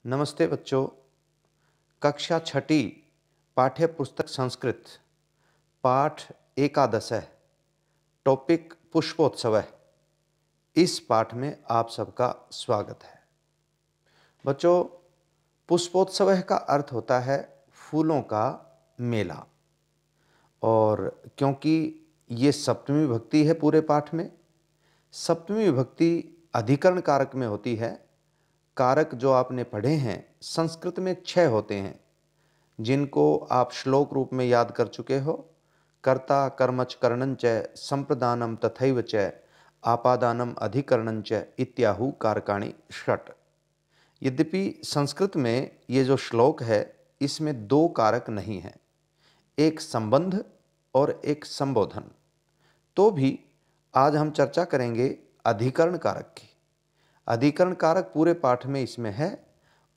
नमस्ते बच्चों। कक्षा छठी पाठ्य पुस्तक संस्कृत पाठ एकादश है। टॉपिक पुष्पोत्सव है। इस पाठ में आप सबका स्वागत है। बच्चों, पुष्पोत्सव का अर्थ होता है फूलों का मेला। और क्योंकि ये सप्तमी विभक्ति है पूरे पाठ में, सप्तमी विभक्ति अधिकरण कारक में होती है। कारक जो आपने पढ़े हैं संस्कृत में 6 होते हैं, जिनको आप श्लोक रूप में याद कर चुके हो। कर्ता कर्मच करणंच संप्रदानम तथैव च आपादानम अधिकरणंच इत्याहु कारकाणि षट्। यद्यपि संस्कृत में ये जो श्लोक है इसमें 2 कारक नहीं हैं, एक संबंध और एक संबोधन। तो भी आज हम चर्चा करेंगे अधिकरण कारक की। अधिकरण कारक पूरे पाठ में इसमें है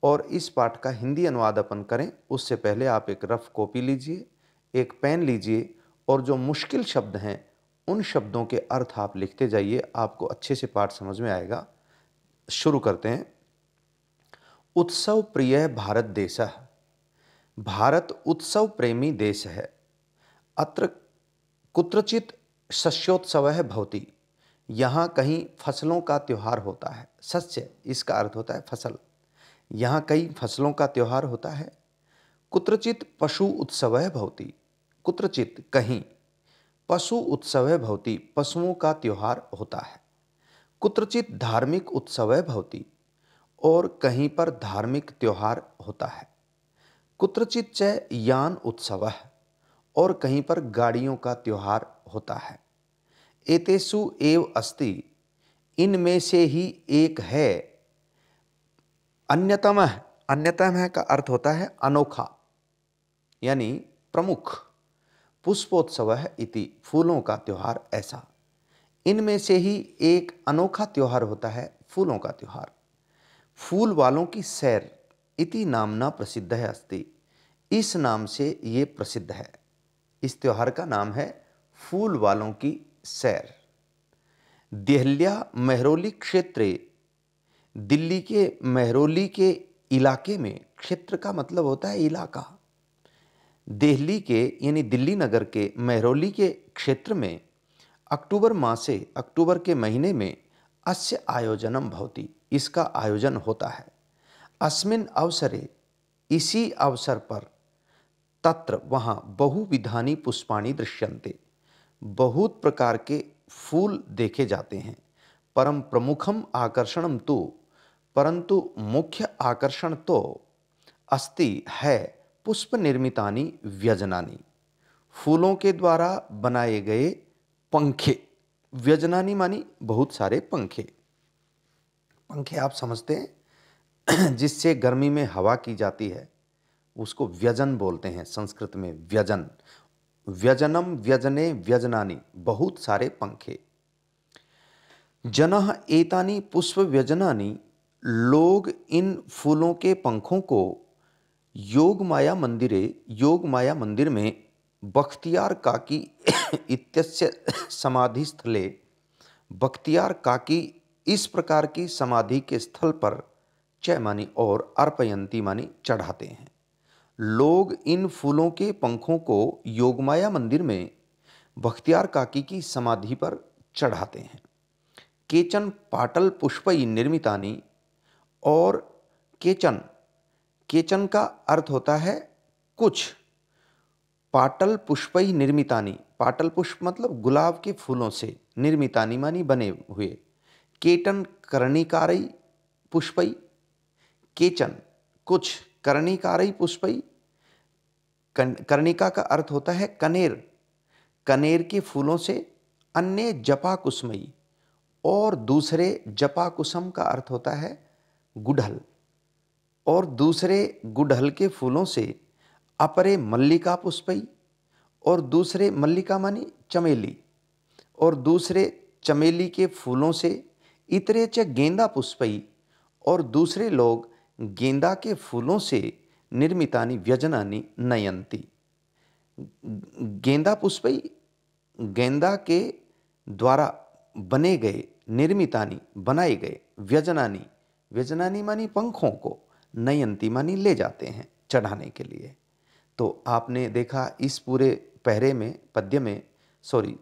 और इस पाठ का हिंदी अनुवाद अपन करें उससे पहले आप एक रफ कॉपी लीजिए, एक पेन लीजिए और जो मुश्किल शब्द हैं उन शब्दों के अर्थ आप लिखते जाइए। आपको अच्छे से पाठ समझ में आएगा। शुरू करते हैं। उत्सव प्रिय भारत देशः। भारत उत्सव प्रेमी देश है। अत्र कुत्रचित शस्योत्सवः भवति। यहाँ कहीं फसलों का त्योहार होता है। शस्य इसका अर्थ होता है फसल। यहाँ कई फसलों का त्योहार होता है। कुत्रचित पशु उत्सवः भवति। कुत्रचित कहीं पशु उत्सवः भवति, पशुओं का त्योहार होता है। कुत्रचित धार्मिक उत्सवः भवति, और कहीं पर धार्मिक त्योहार होता है। कुत्रचित च यान उत्सवः, और कहीं पर गाड़ियों का त्योहार होता है। एतेषु एव अस्ति, इनमें से ही एक है। अन्यतमः, अन्यतमः का अर्थ होता है अनोखा यानी प्रमुख। पुष्पोत्सवः इति, फूलों का त्योहार ऐसा। इनमें से ही एक अनोखा त्योहार होता है फूलों का त्योहार। फूल वालों की सैर इति नामना प्रसिद्ध है अस्ति, इस नाम से ये प्रसिद्ध है। इस त्योहार का नाम है फूल वालों की सैर। देहल्या मेहरौली क्षेत्रे, दिल्ली के मेहरौली के इलाके में, क्षेत्र का मतलब होता है इलाका। दिल्ली के यानी दिल्ली नगर के मेहरौली के क्षेत्र में अक्टूबर मासे, अक्टूबर के महीने में अस्य आयोजनम भवति, इसका आयोजन होता है। अस्मिन् अवसरे, इसी अवसर पर, तत्र वहाँ बहुविधानि पुष्पाणि दृश्यन्ते, बहुत प्रकार के फूल देखे जाते हैं। परम प्रमुखम आकर्षणम तो, परंतु मुख्य आकर्षण तो अस्ति है पुष्प निर्मितानि व्यजनानि, फूलों के द्वारा बनाए गए पंखे। व्यजनानि मानी बहुत सारे पंखे। पंखे आप समझते हैं जिससे गर्मी में हवा की जाती है, उसको व्यजन बोलते हैं संस्कृत में। व्यजन, व्यजनम, व्यजने, व्यजनानि, बहुत सारे पंखे। जनः एतानि पुष्प व्यजनानि, लोग इन फूलों के पंखों को योगमाया मंदिरे, योगमाया मंदिर में बख्तियार काकी इत्यस्य समाधि स्थले, बख्तियार काकी इस प्रकार की समाधि के स्थल पर, च मानी और, अर्पयंती मानी चढ़ाते हैं। लोग इन फूलों के पंखों को योगमाया मंदिर में बख्तियार काकी की समाधि पर चढ़ाते हैं। केचन पाटल पुष्पई निर्मितानि, और केचन, केचन का अर्थ होता है कुछ, पाटल पुष्पई निर्मितानि, पाटल पुष्प मतलब गुलाब के फूलों से, निर्मितानि मानी बने हुए। केटन कर्णिकारई पुष्पई, केचन कुछ, कर्णिकारई पुष्पई, कर्णिका का अर्थ होता है कनेर, कनेर के फूलों से। अन्य जपा कुसुमई, और दूसरे, जपा कुसुम का अर्थ होता है गुड़हल, और दूसरे गुड़हल के फूलों से। अपरे मल्लिका पुष्पई, और दूसरे, मल्लिका मानी चमेली, और दूसरे चमेली के फूलों से। इतरे च गेंदा पुष्पई, और दूसरे लोग गेंदा के फूलों से निर्मितानि व्यजनानि नयंती। गेंदा पुष्पई, गेंदा के द्वारा बने गए, निर्मितानि बनाए गए, व्यजनानि, व्यजनानि मानी पंखों को, नयंती मानी ले जाते हैं चढ़ाने के लिए। तो आपने देखा इस पूरे पहरे में, पद्य में, सॉरी,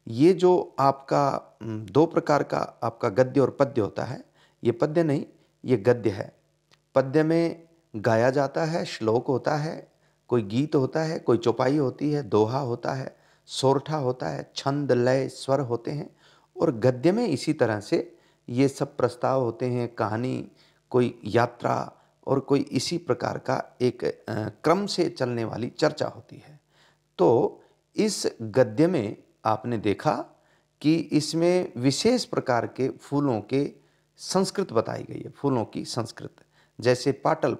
ये जो आपका दो प्रकार का आपका गद्य और पद्य होता है, ये पद्य नहीं, ये गद्य है। पद्य में गाया जाता है, श्लोक होता है, कोई गीत होता है, कोई चौपाई होती है, दोहा होता है, सोरठा होता है, छंद लय स्वर होते हैं। और गद्य में इसी तरह से ये सब प्रस्ताव होते हैं, कहानी, कोई यात्रा और कोई इसी प्रकार का एक क्रम से चलने वाली चर्चा होती है। तो इस गद्य में आपने देखा कि इसमें विशेष प्रकार के फूलों के संस्कृत बताई गई है, फूलों की संस्कृत, जैसे पाटल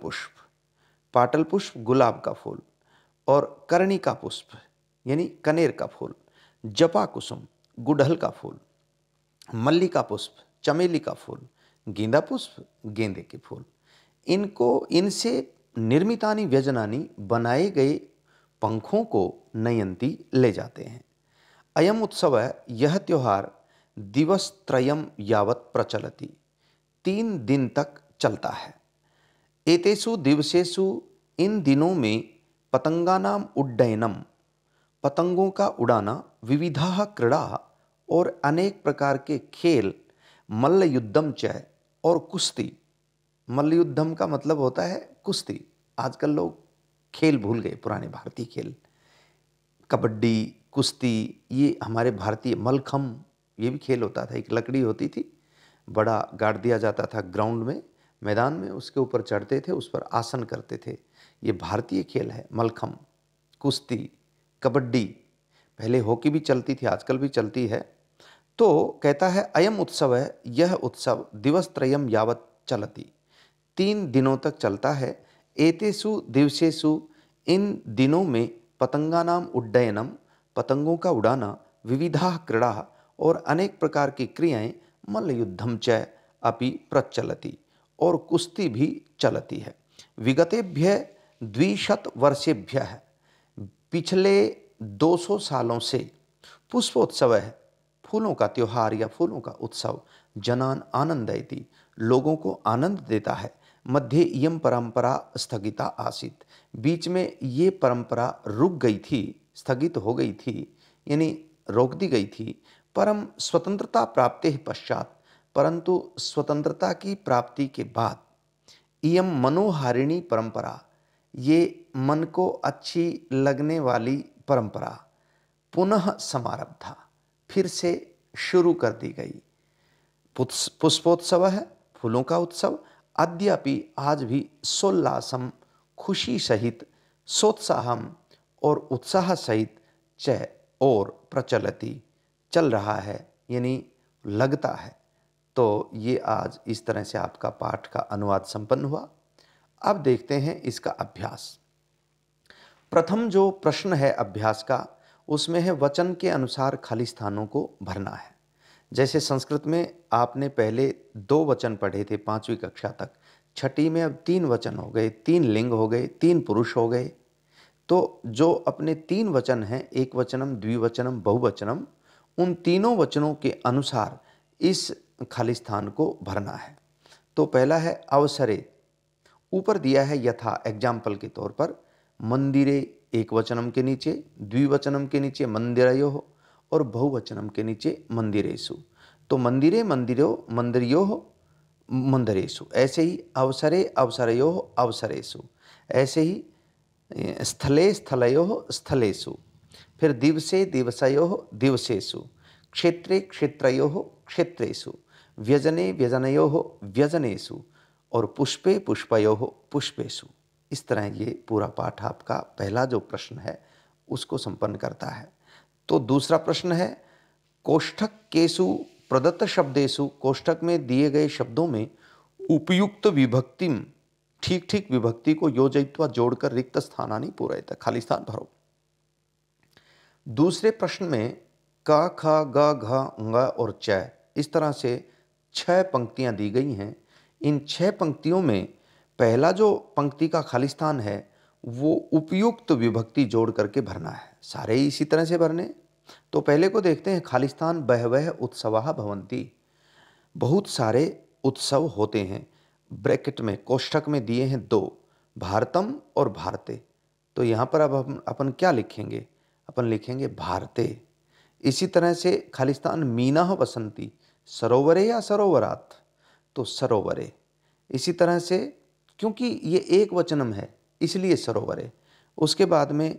पुष्प गुलाब का फूल, और कर्णिका पुष्प यानी कनेर का फूल, जपा कुसुम गुड़हल का फूल, मल्लिका पुष्प चमेली का फूल, गेंदा पुष्प गेंदे के फूल। इनसे निर्मितानि व्यजनानि बनाए गए पंखों को नयंती ले जाते हैं। अयम उत्सव है, यह त्योहार दिवसत्रयम यावत प्रचलति, 3 दिन तक चलता है। एतेषु दिवसेषु, इन दिनों में, पतंगानाम उड्डयनम, पतंगों का उड़ाना, विविधा क्रीड़ा, और अनेक प्रकार के खेल, मल्ल युद्धम च, और कुश्ती। मल्ल युद्धम का मतलब होता है कुश्ती। आजकल लोग खेल भूल गए, पुराने भारतीय खेल, कबड्डी, कुश्ती, ये हमारे भारतीय, मलखम, ये भी खेल होता था। एक लकड़ी होती थी, बड़ा गाड़ दिया जाता था ग्राउंड में, मैदान में, उसके ऊपर चढ़ते थे, उस पर आसन करते थे। ये भारतीय खेल है, मलखम, कुश्ती, कबड्डी। पहले हॉकी भी चलती थी, आजकल भी चलती है। तो कहता है अयम उत्सव है, यह उत्सव दिवसत्रयम यावत चलति, 3 दिनों तक चलता है। एतेषु दिवसेषु, इन दिनों में, पतंगानाम उड्डयनम, पतंगों का उड़ाना, विविधा क्रीड़ा, और अनेक प्रकार की क्रियाएं, मल्लयुद्धम च अपि प्रचलति, और कुश्ती भी चलती है। विगतेभ्य 200 वर्षेभ्यः, पिछले 200 सालों से, पुष्पोत्सव है, फूलों का त्योहार या फूलों का उत्सव, जनान आनंदयति, लोगों को आनंद देता है। मध्य इयम परंपरा स्थगिता आसीत, बीच में ये परंपरा रुक गई थी, स्थगित हो गई थी, यानी रोक दी गई थी। परम स्वतंत्रता प्राप्ति पश्चात, परंतु स्वतंत्रता की प्राप्ति के बाद, इयम मनोहारिणी परंपरा, ये मन को अच्छी लगने वाली परंपरा, पुनः समारब्धा, फिर से शुरू कर दी गई। पुष्पोत्सव है, फूलों का उत्सव, अद्यापि, आज भी, सोल्लासम, खुशी सहित, सोत्साहम, और उत्साह सहित, च, और प्रचलति, चल रहा है, यानी लगता है। तो ये आज इस तरह से आपका पाठ का अनुवाद संपन्न हुआ। अब देखते हैं इसका अभ्यास। प्रथम जो प्रश्न है अभ्यास का, उसमें है वचन के अनुसार खाली स्थानों को भरना है। जैसे संस्कृत में आपने पहले 2 वचन पढ़े थे 5वीं कक्षा तक, छठी में अब 3 वचन हो गए, 3 लिंग हो गए, 3 पुरुष हो गए। तो जो अपने 3 वचन हैं, एक वचनम, द्विवचनम, बहुवचनम, उन तीनों वचनों के अनुसार इस खाली स्थान को भरना है। तो पहला है अवसरे, ऊपर दिया है यथा, एग्जाम्पल के तौर पर, मंदिरे एक वचनम के नीचे, द्विवचनम के नीचे मंदिरयोः, और बहुवचनम के नीचे मंदिरेषु। तो मंदिरे मंदिरो मंदिरयोः मंदिरेषु, ऐसे ही अवसरे अवसरयोः अवसरेषु, ऐसे ही स्थले स्थलयोः स्थलेषु, फिर दिवसे दिवसयोः दिवसेषु, क्षेत्रे क्षेत्रयोः क्षेत्रेषु, व्यजने व्यजनयोः व्यजनेषु, और पुष्पे पुष्पयोः पुष्पेषु। इस तरह ये पूरा पाठ आपका पहला जो प्रश्न है उसको संपन्न करता है। तो दूसरा प्रश्न है कोष्ठक केषु प्रदत्त शब्देषु, कोष्ठक में दिए गए शब्दों में, उपयुक्त विभक्तिम, ठीक ठीक विभक्ति को योजयित्वा, जोड़कर, रिक्त स्थानानि पूरयत, खाली स्थान भरो। दूसरे प्रश्न में क ख ग घ ङ और च, इस तरह से 6 पंक्तियां दी गई हैं। इन 6 पंक्तियों में पहला जो पंक्ति का खाली स्थान है वो उपयुक्त विभक्ति जोड़ करके भरना है। सारे ही इसी तरह से भरने। तो पहले को देखते हैं, खाली स्थान बहवः उत्सवाः भवन्ति, बहुत सारे उत्सव होते हैं। ब्रैकेट में कोष्ठक में दिए हैं दो, भारतम और भारते। तो यहाँ पर अब हम अपन क्या लिखेंगे, अपन लिखेंगे भारते। इसी तरह से खालिस्तान मीनाः वसंती, सरोवरे या सरोवरात, तो सरोवरे। इसी तरह से क्योंकि ये एक वचनम है इसलिए सरोवरे। उसके बाद में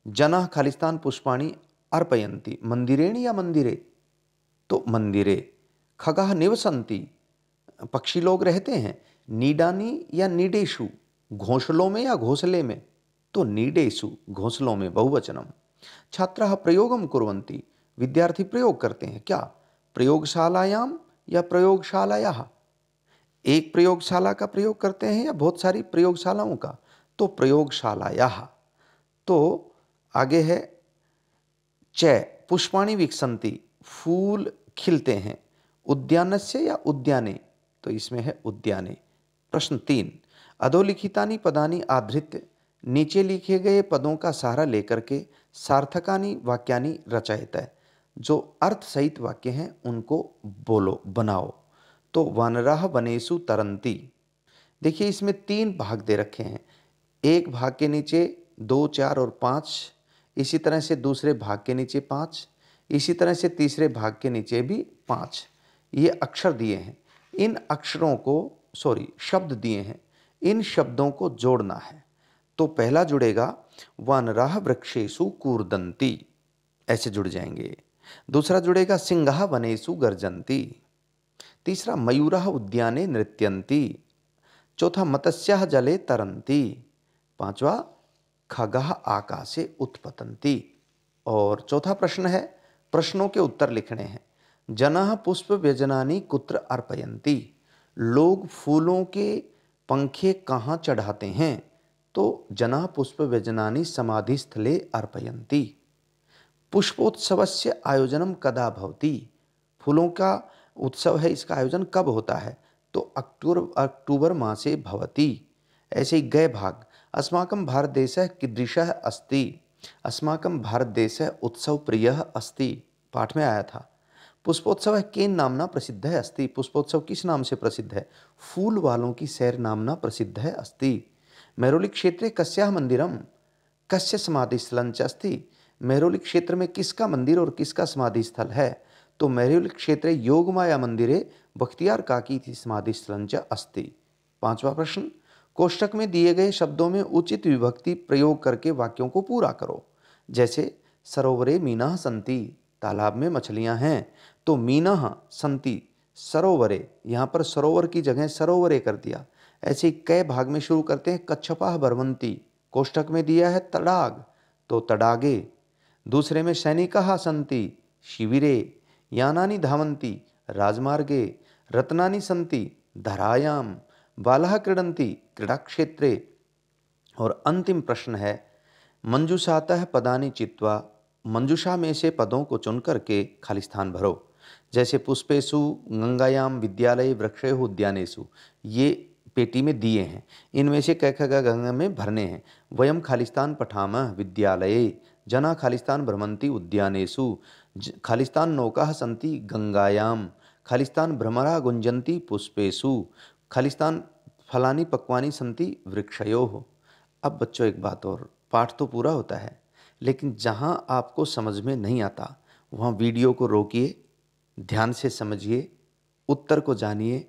जनाः खालिस्तान पुष्पाणि अर्पयन्ति, मंदिरेणि या मंदिरे, तो मंदिरे। खगाः निवसन्ति, पक्षी लोग रहते हैं, नीडानी या नीडेषु, घोंसलों में या घोंसले में, तो नीडेषु, घोंसलों में, बहुवचनम। छात्राः प्रयोगम कुर्वन्ति, विद्यार्थी प्रयोग करते हैं, क्या, प्रयोगशालायाम या प्रयोगशालायाः, एक प्रयोगशाला का प्रयोग करते हैं या बहुत सारी प्रयोगशालाओं का, तो प्रयोगशालायाः। तो आगे है च, पुष्पाणि विकसन्ति, फूल खिलते हैं, उद्यानस्य या उद्याने, तो इसमें है उद्याने। प्रश्न 3, अधोलिखितानि पदानि आधृत्य, नीचे लिखे गए पदों का सहारा लेकर के सार्थकानि वाक्यानि रचयत, जो अर्थ सहित वाक्य हैं उनको बोलो, बनाओ। तो वानराः वनेषु तरन्ति, देखिए इसमें 3 भाग दे रखे हैं, एक भाग के नीचे 2, 4 और 5, इसी तरह से दूसरे भाग के नीचे 5, इसी तरह से तीसरे भाग के नीचे भी 5। ये अक्षर दिए हैं, इन अक्षरों को शब्द दिए हैं, इन शब्दों को जोड़ना है। तो पहला जुड़ेगा वानराः वृक्षेषु कूर्दन्ति, ऐसे जुड़ जाएंगे। दूसरा जुड़ेगा सिंहाः वनेषु गर्जन्ति। तीसरा मयूराः उद्याने नृत्यन्ति। चौथा मत्स्याः जले तरन्ति। पांचवा खगाः आकाशे उत्पतन्ति। और चौथा प्रश्न है, प्रश्नों के उत्तर लिखने हैं। जनाः पुष्प व्यजनानि कुत्र अर्पयन्ति, लोग फूलों के पंखे कहाँ चढ़ाते हैं, तो जनाः पुष्प व्यजनानि समाधि स्थले अर्पयन्ति। पुष्पोत्सवस्य आयोजनम कदा भवति, फूलों का उत्सव है, इसका आयोजन कब होता है, तो अक्टूबर मासे भवति। ऐसे ही गए भाग, अस्माकं भारत देशः कीदृशः अस्ति, अस्माकं भारत देशः उत्सव प्रियः अस्ति, पाठ में आया था। पुष्पोत्सव केन नामना प्रसिद्ध है अस्ति, पुष्पोत्सव किस नाम से प्रसिद्ध है, फूल वालों की सैर नामना प्रसिद्ध है अस्ति। मेहरौली क्षेत्रे कस्याः मंदिरम कस्य समाधि स्थलञ्च अस्ति, मेहरौली क्षेत्र में किसका मंदिर और किसका समाधि स्थल है, तो मेहरौली क्षेत्रे योगमाया मंदिरे बख्तियार काकी समाधि स्थलञ्च अस्ति। पांचवा प्रश्न, कोष्ठक में दिए गए शब्दों में उचित विभक्ति प्रयोग करके वाक्यों को पूरा करो। जैसे सरोवरे मीनाः सन्ति, तालाब में मछलियां हैं, तो मीनाः सन्ति सरोवरे, यहाँ पर सरोवर की जगह सरोवरे कर दिया। ऐसे ही कई भाग में शुरू करते हैं, कच्छपाः भरवन्ति, कोष्ठक में दिया है तड़ाग, तो तड़ागे। दूसरे में सैनिकाः सन्ति शिविरे, यानानि धावन्ति राजमार्गे, रत्नानि सन्ति धरायाम, बालाः क्रीडन्ति क्रीड़ा क्षेत्रे। और अंतिम प्रश्न है, मंजूषातः पदानि चित्वा, मंजूषा में से पदों को चुन करके खाली स्थान भरो। जैसे पुष्पेषु गंगायाम विद्यालय वृक्षेषु उद्यानेषु, ये पेटी में दिए हैं, इनमें से क ख ग गंगा में भरने हैं। वयम खालिस्तान पठामः विद्यालये, जना खालिस्तान भ्रमन्ति उद्यानेषु, खालिस्तान नौकाः सन्ति गंगायाम, खालिस्तान भ्रमरा गुंजन्ति पुष्पेषु, खालिस्तान फलानि पक्वानि सन्ति वृक्षयोः। अब बच्चों एक बात और, पाठ तो पूरा होता है, लेकिन जहाँ आपको समझ में नहीं आता वहाँ वीडियो को रोकिए, ध्यान से समझिए, उत्तर को जानिए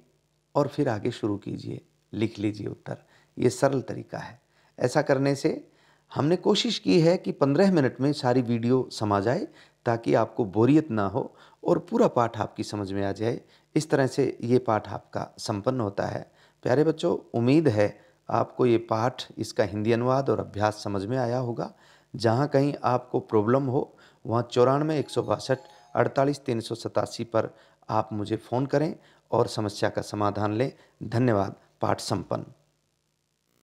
और फिर आगे शुरू कीजिए, लिख लीजिए उत्तर। ये सरल तरीका है। ऐसा करने से हमने कोशिश की है कि 15 मिनट में सारी वीडियो समा जाए, ताकि आपको बोरियत ना हो और पूरा पाठ आपकी समझ में आ जाए। इस तरह से ये पाठ आपका संपन्न होता है। प्यारे बच्चों, उम्मीद है आपको ये पाठ, इसका हिंदी अनुवाद और अभ्यास समझ में आया होगा। जहाँ कहीं आपको प्रॉब्लम हो वहाँ 94 162 48 387 पर आप मुझे फ़ोन करें और समस्या का समाधान लें। धन्यवाद। पाठ संपन्न।